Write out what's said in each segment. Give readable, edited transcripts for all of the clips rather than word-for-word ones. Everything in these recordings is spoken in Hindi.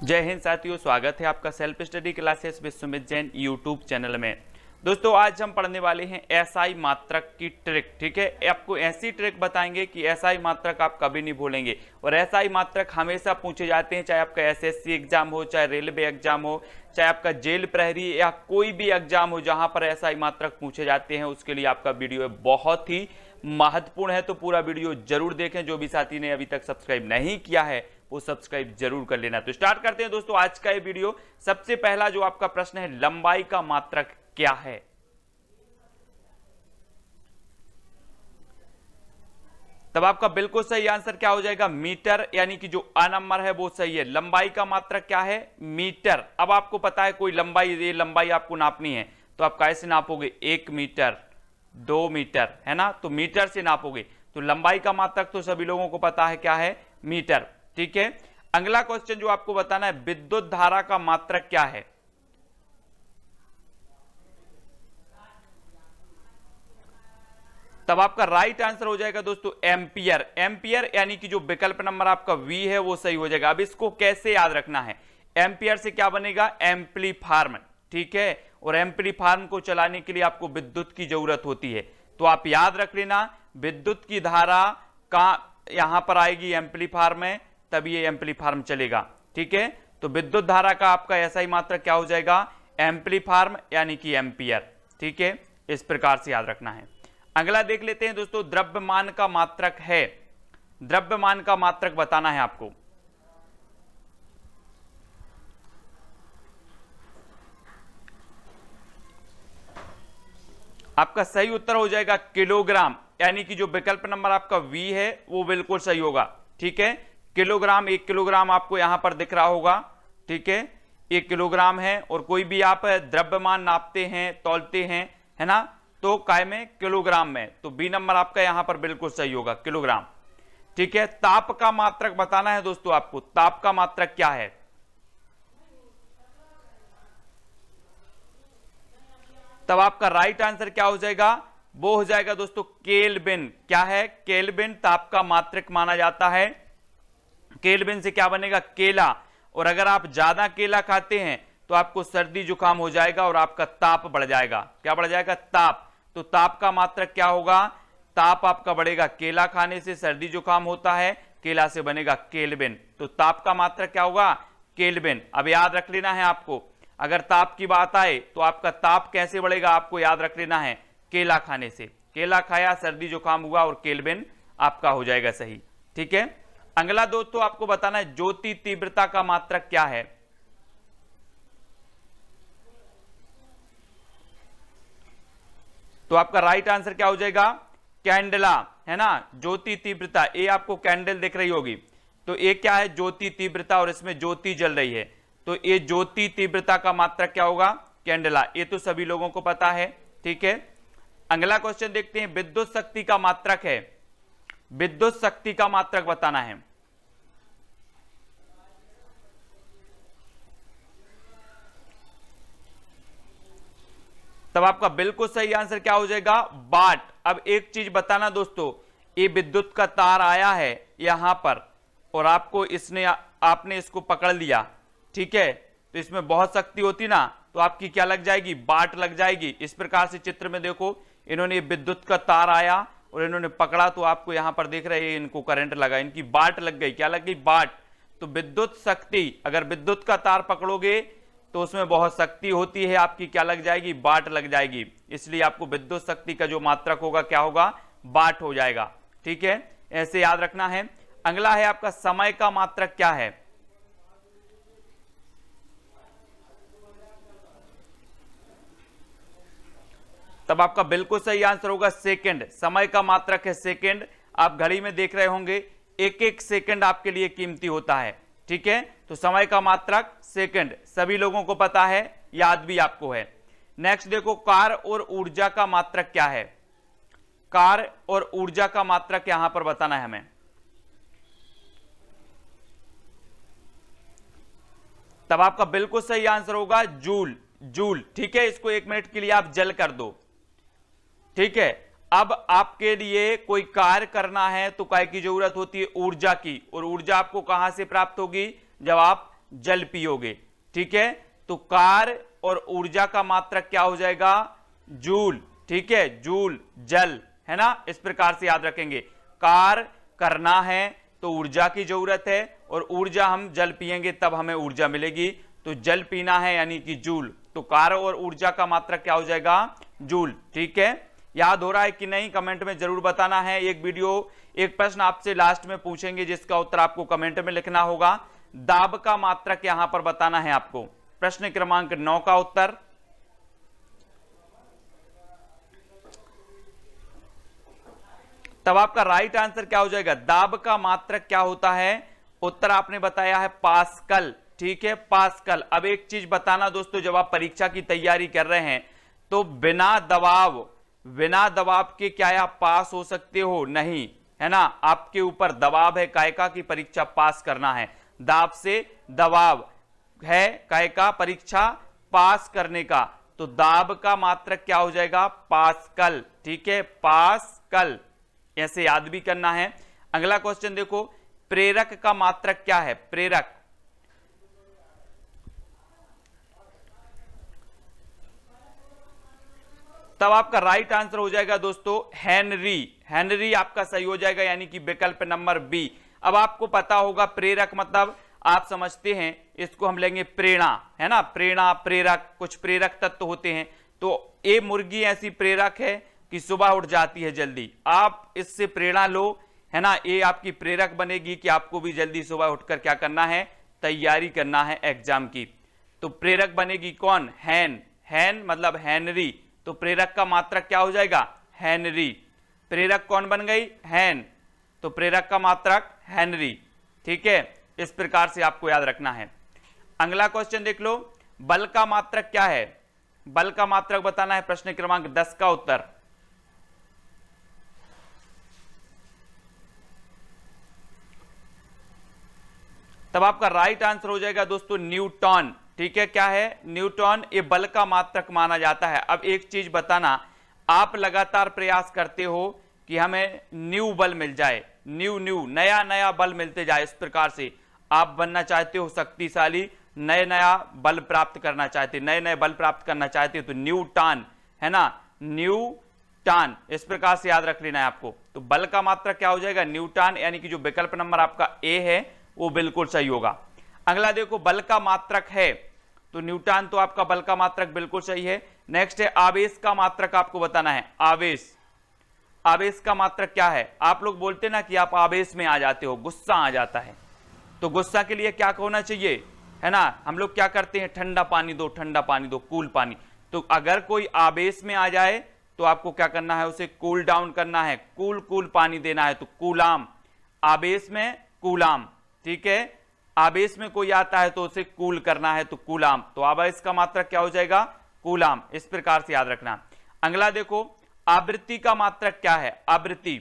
जय हिंद साथियों, स्वागत है आपका self study classes with Sumit Jain YouTube channel में। दोस्तों आज हम पढ़ने वाले हैं एसआई मात्रक की ट्रिक। ठीक है, आपको ऐसी ट्रिक बताएंगे कि एसआई मात्रक आप कभी नहीं भूलेंगे। और एसआई मात्रक हमेशा पूछे जाते हैं, चाहे आपका एसएससी एग्जाम हो, चाहे रेलवे एग्जाम हो, चाहे आपका जेल प्रहरी या कोई भी एग्जाम हो जहां पर एसआई मात्रक पूछे जाते हैं, उसके लिए आपका वीडियो बहुत ही महत्वपूर्ण है। तो पूरा वीडियो जरूर देखें। जो भी साथी ने अभी तक सब्सक्राइब नहीं किया है वो सब्सक्राइब जरूर कर लेना। तो स्टार्ट करते हैं दोस्तों आज का ये वीडियो। सबसे पहला जो आपका प्रश्न है, लंबाई का मात्रक क्या है? तब आपका बिल्कुल सही आंसर क्या हो जाएगा? मीटर, यानी कि जो अ नंबर है वो सही है। लंबाई का मात्रक क्या है? मीटर। अब आपको पता है कोई लंबाई, ये लंबाई आपको नापनी है तो आप कैसे नापोगे? 1 मीटर, 2 मीटर, है ना? तो मीटर से नापोगे। तो लंबाई का मात्रक तो सभी लोगों को पता है क्या है? मीटर। ठीक है, अगला क्वेश्चन जो आपको बताना है, विद्युत धारा का मात्रक क्या है? तब आपका राइट आंसर हो जाएगा दोस्तों एम्पियर। एम्पियर यानी कि जो विकल्प नंबर आपका वी है वो सही हो जाएगा। अब इसको कैसे याद रखना है? एम्पियर से क्या बनेगा? एम्पलीफार्म। ठीक है, और एम्पलीफार्म को चलाने के लिए आपको विद्युत की जरूरत होती है। तो आप याद रख लेना, विद्युत की धारा का यहां पर आएगी एम्पलीफार्म में, तब ये एम्पलीफार्म चलेगा। ठीक है, तो विद्युत धारा का आपका एसआई मात्रक क्या हो जाएगा? एम्पलीफार्म यानी कि एम्पियर। ठीक है, इस प्रकार से याद रखना है। अगला देख लेते हैं दोस्तों, द्रव्यमान का मात्रक है। द्रव्यमान का मात्रक बताना है आपको। आपका सही उत्तर हो जाएगा किलोग्राम, यानी कि जो विकल्प नंबर आपका वी है वो बिल्कुल सही होगा। ठीक है, किलोग्राम, 1 किलोग्राम आपको यहां पर दिख रहा होगा। ठीक है, 1 किलोग्राम है। और कोई भी आप द्रव्यमान नापते हैं, तौलते हैं, है ना, तो काय में? किलोग्राम में। तो बी नंबर आपका यहां पर बिल्कुल सही होगा, किलोग्राम। ठीक है, ताप का मात्रक बताना है दोस्तों आपको। ताप का मात्रक क्या है? तब आपका राइट आंसर क्या हो जाएगा? वो हो जाएगा दोस्तों केल्विन। क्या है? केल्विन ताप का मात्रक माना जाता है। केल्विन से क्या बनेगा? केला। और अगर आप ज्यादा केला खाते हैं तो आपको सर्दी जुकाम हो जाएगा और आपका ताप बढ़ जाएगा। क्या बढ़ जाएगा? ताप। तो ताप का मात्रक क्या होगा? ताप आपका बढ़ेगा, केला खाने से सर्दी जुकाम होता है, केला से बनेगा केल्विन। तो ताप का मात्रक क्या होगा? केल्विन। अब याद रख लेना है आपको, अगर ताप की बात आए तो आपका ताप कैसे बढ़ेगा आपको याद रख लेना है, केला खाने से। केला खाया, सर्दी जुकाम हुआ और केल्विन आपका हो जाएगा सही। ठीक है, अगला दोस्तों आपको बताना है, ज्योति तीव्रता का मात्रक क्या है? तो आपका राइट आंसर क्या हो जाएगा? कैंडला, है ना। ज्योति तीव्रता, ये आपको कैंडल दिख रही होगी, तो ये क्या है? ज्योति तीव्रता, और इसमें ज्योति जल रही है, तो ये ज्योति तीव्रता का मात्रक क्या होगा? कैंडला। ये तो सभी लोगों को पता है। ठीक है, अगला क्वेश्चन देखते हैं, विद्युत शक्ति का मात्रक है। विद्युत शक्ति का मात्रक बताना है। तब आपका बिल्कुल सही आंसर क्या हो जाएगा? वाट। अब एक चीज बताना दोस्तों, ये विद्युत का तार आया है यहां पर और आपको आपने इसको पकड़ लिया। ठीक है, तो इसमें बहुत शक्ति होती ना, तो आपकी क्या लग जाएगी? वाट लग जाएगी। इस प्रकार से चित्र में देखो, इन्होंने विद्युत का तार आया और इन्होंने पकड़ा, तो आपको यहां पर देख रहे हैं इनको करंट लगा, इनकी वाट लग गई। क्या लग गई? वाट। तो विद्युत शक्ति, अगर विद्युत का तार पकड़ोगे तो उसमें बहुत शक्ति होती है, आपकी क्या लग जाएगी? वाट लग जाएगी। इसलिए आपको विद्युत शक्ति का जो मात्रक होगा क्या होगा? वाट हो जाएगा। ठीक है, ऐसे याद रखना है। अगला है आपका, समय का मात्रक क्या है? तब आपका बिल्कुल सही आंसर होगा सेकंड। समय का मात्रक है सेकंड। आप घड़ी में देख रहे होंगे, एक एक सेकंड आपके लिए कीमती होता है। ठीक है, तो समय का मात्रक सेकंड, सभी लोगों को पता है, याद भी आपको है। नेक्स्ट देखो, कार्य और ऊर्जा का मात्रक क्या है? कार्य और ऊर्जा का मात्रक यहां पर बताना है हमें। तब आपका बिल्कुल सही आंसर होगा जूल। जूल। ठीक है, इसको 1 मिनट के लिए आप जल कर दो। ठीक है, अब आपके लिए कोई कार्य करना है तो काय की जरूरत होती है? ऊर्जा की। और ऊर्जा आपको कहां से प्राप्त होगी? जब आप जल पियोगे। ठीक है, तो कार्य और ऊर्जा का मात्रक क्या हो जाएगा? जूल। ठीक है, जूल जल, है ना, इस प्रकार से याद रखेंगे। कार्य करना है तो ऊर्जा की जरूरत है, और ऊर्जा हम जल पिएंगे तब हमें ऊर्जा मिलेगी, तो जल पीना है यानी कि जूल, तो कार्य और ऊर्जा का मात्रक क्या हो जाएगा? जूल। ठीक है, याद हो रहा है कि नहीं? कमेंट में जरूर बताना है। एक प्रश्न आपसे लास्ट में पूछेंगे जिसका उत्तर आपको कमेंट में लिखना होगा। दाब का मात्रक यहां पर बताना है आपको। प्रश्न क्रमांक 9 का उत्तर, तब आपका राइट आंसर क्या हो जाएगा? दाब का मात्रक क्या होता है? उत्तर आपने बताया है पास्कल। ठीक है, पास्कल। अब एक चीज बताना दोस्तों, जब आप परीक्षा की तैयारी कर रहे हैं तो बिना दबाव के क्या आप पास हो सकते हो? नहीं, है ना, आपके ऊपर दबाव है कायका की परीक्षा पास करना है। दाब से दबाव है कायका परीक्षा पास करने का, तो दाब का मात्रक क्या हो जाएगा? पास्कल। ठीक है, पास्कल, ऐसे याद भी करना है। अगला क्वेश्चन देखो, प्रेरक का मात्रक क्या है? प्रेरक, तब आपका राइट आंसर हो जाएगा दोस्तों हेनरी। हेनरी आपका सही हो जाएगा, यानी कि विकल्प नंबर बी। अब आपको पता होगा प्रेरक मतलब आप समझते हैं, इसको हम लेंगे प्रेरणा, है ना, प्रेरणा, प्रेरक, कुछ प्रेरक तत्व होते हैं। तो ये मुर्गी ऐसी प्रेरक है कि सुबह उठ जाती है जल्दी, आप इससे प्रेरणा लो, है ना, ये आपकी प्रेरक बनेगी कि आपको भी जल्दी सुबह उठकर क्या करना है? तैयारी करना है एग्जाम की। तो प्रेरक बनेगी कौन? हैन। हैन मतलब हेनरी, तो प्रेरक का मात्रक क्या हो जाएगा? हेनरी। प्रेरक कौन बन गई? हैन, तो प्रेरक का मात्रक हेनरी। ठीक है, इस प्रकार से आपको याद रखना है। अगला क्वेश्चन देख लो, बल का मात्रक क्या है? बल का मात्रक बताना है। प्रश्न क्रमांक 10 का उत्तर, तब आपका राइट आंसर हो जाएगा दोस्तों न्यूटन। ठीक है, क्या है? न्यूटन, ये बल का मात्रक माना जाता है। अब एक चीज बताना, आप लगातार प्रयास करते हो कि हमें न्यू बल मिल जाए, नया नया बल मिलते जाए, इस प्रकार से आप बनना चाहते हो शक्तिशाली, नया बल प्राप्त करना चाहते, नए बल प्राप्त करना चाहते हो, तो न्यूटन, है ना, न्यूटन, इस प्रकार से याद रख लेना है आपको। तो बल का मात्रक क्या हो जाएगा? न्यूटन, यानी कि जो विकल्प नंबर आपका ए है वो बिल्कुल सही होगा। अगला देखो, बल का मात्रक है, तो न्यूटन तो आपका बल का मात्रक बिल्कुल सही है। नेक्स्ट है आवेश का मात्रक, आपको बताना है आवेश। आवेश का मात्रक क्या है? आप लोग बोलते ना कि आप आवेश में आ जाते हो, गुस्सा आ जाता है, तो गुस्सा के लिए क्या होना चाहिए, है ना, हम लोग क्या करते हैं? ठंडा पानी दो, ठंडा पानी दो, कूल पानी। तो अगर कोई आवेश में आ जाए तो आपको क्या करना है? उसे कूल डाउन करना है, कूल पानी देना है, तो कूलाम, आवेश में कूलाम। ठीक है, आवेश में कोई आता है तो उसे कूल करना है, तो कूलाम, तो आवेश का मात्रक क्या हो जाएगा? कूलाम, इस प्रकार से याद रखना। अगला देखो, आवृत्ति का मात्रक क्या है? आवृत्ति,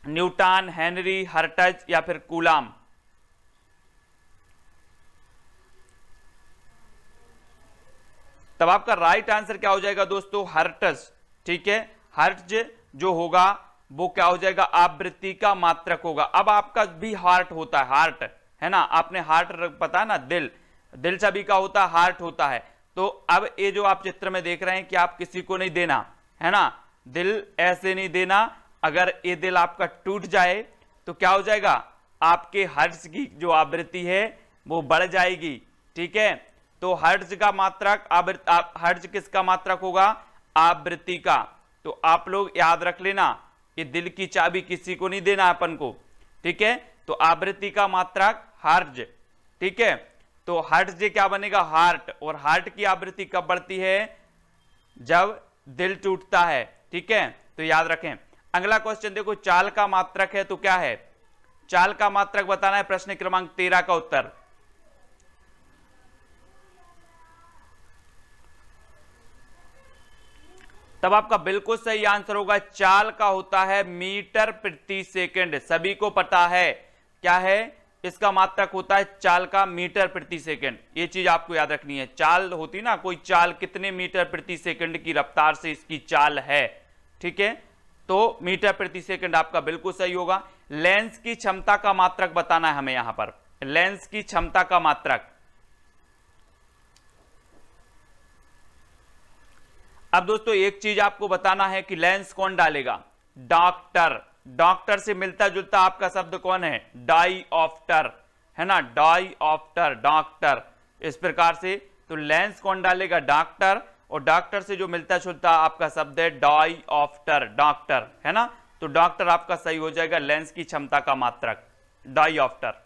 न्यूटन, हेनरी, हर्ट्ज या फिर कूलाम? तब आपका राइट आंसर क्या हो जाएगा दोस्तों? हर्ट्ज। ठीक है, हर्ट्ज जो होगा वो क्या हो जाएगा? आवृत्ति का मात्रक होगा। अब आपका भी हार्ट होता है, हार्ट, है ना, आपने हार्ट पता है ना, दिल सभी का होता है, हार्ट होता है। तो अब ये जो आप चित्र में देख रहे हैं कि आप किसी को नहीं देना, है ना, दिल ऐसे नहीं देना। अगर ये दिल आपका टूट जाए तो क्या हो जाएगा? आपके हर्ट्ज की जो आवृत्ति है वो बढ़ जाएगी। ठीक है, तो हर्ट्ज का मात्रक, हर्ट्ज किसका मात्रक होगा? आवृत्ति का। तो आप लोग याद रख लेना, ये दिल की चाबी किसी को नहीं देना अपन को। ठीक है, तो आवृत्ति का मात्रक हर्ट्ज। ठीक है, तो हर्ट्ज क्या बनेगा? हार्ट, और हार्ट की आवृत्ति कब बढ़ती है? जब दिल टूटता है। ठीक है, तो याद रखें। अगला क्वेश्चन देखो, चाल का मात्रक है, तो क्या है? चाल का मात्रक बताना है। प्रश्न क्रमांक 13 का उत्तर, तब आपका बिल्कुल सही आंसर होगा, चाल का होता है मीटर प्रति सेकंड। सभी को पता है क्या है? इसका मात्रक होता है चाल का मीटर प्रति सेकंड। ये चीज आपको याद रखनी है। चाल होती ना, कोई चाल कितने मीटर प्रति सेकंड की रफ्तार से इसकी चाल है। ठीक है, तो मीटर प्रति सेकंड आपका बिल्कुल सही होगा। लेंस की क्षमता का मात्रक बताना है हमें यहां पर। लेंस की क्षमता का मात्रक। अब दोस्तों एक चीज आपको बताना है कि लेंस कौन डालेगा, डॉक्टर। डॉक्टर से मिलता जुलता आपका शब्द कौन है, डाईऑप्टर, है ना, डाईऑप्टर, डॉक्टर, इस प्रकार से। तो लेंस कौन डालेगा, डॉक्टर, और डॉक्टर से जो मिलता जुलता आपका शब्द है डाईऑप्टर, डॉक्टर, है ना। तो डॉक्टर आपका सही हो जाएगा, लेंस की क्षमता का मात्रक डाईऑप्टर।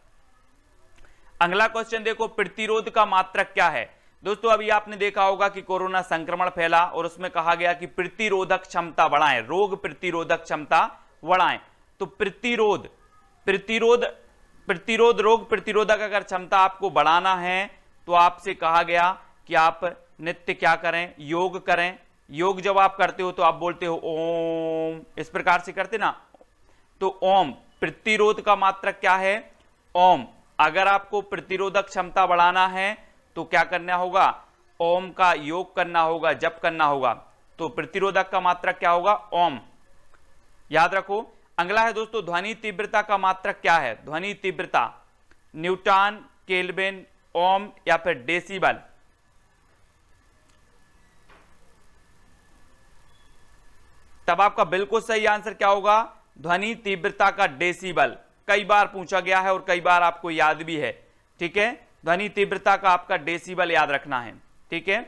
अगला क्वेश्चन देखो, प्रतिरोध का मात्रक क्या है। दोस्तों अभी आपने देखा होगा कि कोरोना संक्रमण फैला और उसमें कहा गया कि प्रतिरोधक क्षमता बढ़ाएं, रोग प्रतिरोधक क्षमता बढ़ाएं। तो प्रतिरोध रोग प्रतिरोधक अगर क्षमता आपको बढ़ाना है तो आपसे कहा गया कि आप नित्य क्या करें, योग करें। योग जब आप करते हो तो आप बोलते हो ओम, इस प्रकार से करते ना। तो ओम, प्रतिरोध का मात्रक क्या है, ओम। अगर आपको प्रतिरोधक क्षमता बढ़ाना है तो क्या करना होगा, ओम का योग करना होगा, जप करना होगा। तो प्रतिरोधक का मात्रक क्या होगा, ओम, याद रखो। अगला है दोस्तों, ध्वनि तीव्रता का मात्रक क्या है। ध्वनि तीव्रता न्यूटन, केल्विन, ओम या फिर डेसिबल। तब आपका बिल्कुल सही आंसर क्या होगा, ध्वनि तीव्रता का डेसिबल। कई बार पूछा गया है और कई बार आपको याद भी है, ठीक है। ध्वनि तीव्रता का आपका डेसिबल याद रखना है, ठीक है।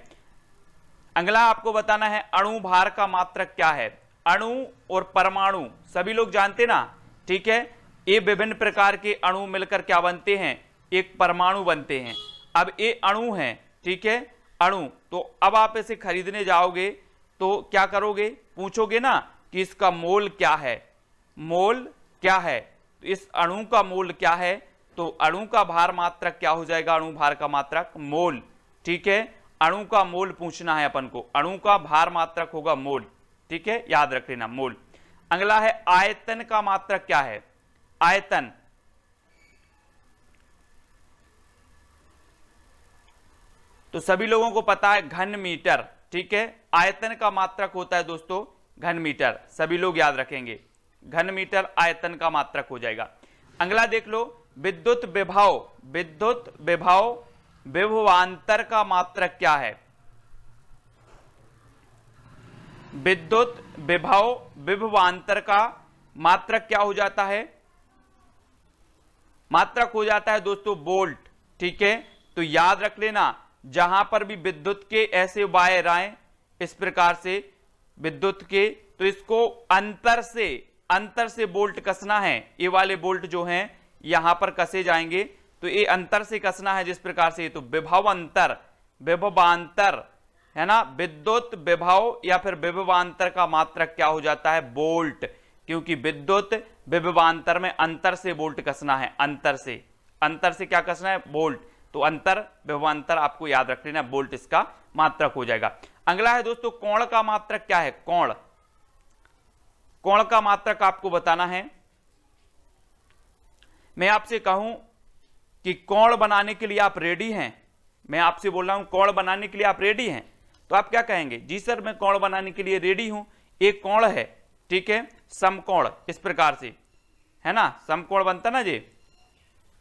अगला आपको बताना है अणु भार का मात्रक क्या है। अणु और परमाणु सभी लोग जानते ना, ठीक है। ये विभिन्न प्रकार के अणु मिलकर क्या बनते हैं, एक परमाणु बनते हैं। अब ये अणु हैं, ठीक है, अणु। तो अब आप इसे खरीदने जाओगे तो क्या करोगे, पूछोगे ना कि इसका मोल क्या है, मोल क्या है। तो इस अणु का मोल क्या है, तो अणु का भार मात्रक क्या हो जाएगा, अणु भार का मात्रक मोल, ठीक है। अणु का मोल पूछना है अपन को, अणु का भार मात्रक होगा मोल, ठीक है, याद रख लेना मोल। अगला है आयतन का मात्रक क्या है, आयतन। तो सभी लोगों को पता है घन मीटर, ठीक है। आयतन का मात्रक होता है दोस्तों घन मीटर, सभी लोग याद रखेंगे, घन मीटर आयतन का मात्रक हो जाएगा। अगला देख लो, विद्युत विभव, विद्युत विभव विभवांतर का मात्रक क्या है। विद्युत विभव विभवांतर का मात्रक क्या हो जाता है, मात्रक हो जाता है दोस्तों वोल्ट, ठीक है। तो याद रख लेना, जहां पर भी विद्युत के ऐसे वायर आए इस प्रकार से विद्युत के, तो इसको अंतर से बोल्ट कसना है। ये वाले बोल्ट जो हैं यहां पर कसे जाएंगे, तो ये अंतर से कसना है जिस प्रकार से। तो विभवांतर, विभवांतर, है ना, विद्युत विभव या फिर विभवांतर का मात्रक क्या हो जाता है, बोल्ट। क्योंकि विद्युत विभवांतर में अंतर से बोल्ट कसना है, अंतर से क्या कसना है, बोल्ट। तो अंतर विभवांतर आपको याद रख लेना, बोल्ट इसका मात्रक हो जाएगा। अगला है दोस्तों कोण का मात्रक क्या है, कोण। कोण का मात्रक आपको बताना है। मैं आपसे कहूं कि कोण बनाने के लिए आप रेडी हैं, मैं आपसे बोल रहा हूं कोण बनाने के लिए आप रेडी हैं, तो आप क्या कहेंगे, जी सर मैं कोण बनाने के लिए रेडी हूं। एक कोण है, ठीक है, समकोण, इस प्रकार से, है ना, समकोण बनता ना जी।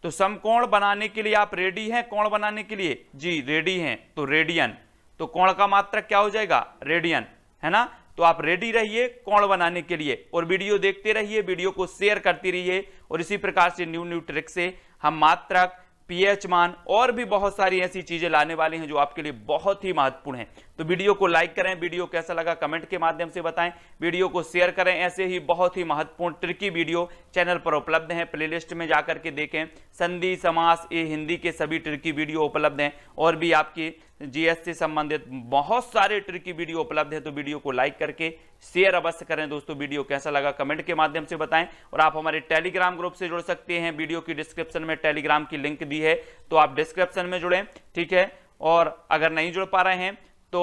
तो समकोण बनाने के लिए आप रेडी हैं, कोण बनाने के लिए, जी रेडी हैं। तो रेडियन, तो कोण का मात्रक क्या हो जाएगा, रेडियन, है ना। तो आप रेडी रहिए कोण बनाने के लिए और वीडियो देखते रहिए, वीडियो को शेयर करते रहिए। और इसी प्रकार से न्यू ट्रिक से हम मात्रक, पीएच मान और भी बहुत सारी ऐसी चीजें लाने वाले हैं जो आपके लिए बहुत ही महत्वपूर्ण हैं। तो वीडियो को लाइक करें, वीडियो कैसा लगा कमेंट के माध्यम से बताएं, वीडियो को शेयर करें। ऐसे ही बहुत ही महत्वपूर्ण ट्रिकी वीडियो चैनल पर उपलब्ध हैं, प्लेलिस्ट में जाकर के देखें। संधि, समास, ये हिंदी के सभी ट्रिकी वीडियो उपलब्ध हैं और भी आपकी जीएस से संबंधित बहुत सारे ट्रिकी वीडियो उपलब्ध है। तो वीडियो को लाइक करके शेयर अवश्य करें दोस्तों। वीडियो कैसा लगा कमेंट के माध्यम से बताएं और आप हमारे टेलीग्राम ग्रुप से जुड़ सकते हैं। वीडियो की डिस्क्रिप्शन में टेलीग्राम की लिंक दी है, तो आप डिस्क्रिप्शन में जुड़ें, ठीक है। और अगर नहीं जुड़ पा रहे हैं तो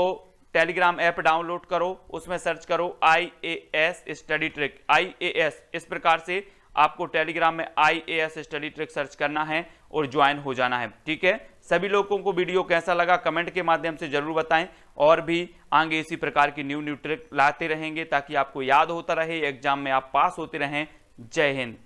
टेलीग्राम ऐप डाउनलोड करो, उसमें सर्च करो IAS स्टडी ट्रिक, IAS, इस प्रकार से आपको टेलीग्राम में IAS स्टडी ट्रिक सर्च करना है और ज्वाइन हो जाना है, ठीक है। सभी लोगों को वीडियो कैसा लगा कमेंट के माध्यम से जरूर बताएं और भी आगे इसी प्रकार की न्यू ट्रिक लाते रहेंगे ताकि आपको याद होता रहे, एग्जाम में आप पास होते रहें। जय हिंद।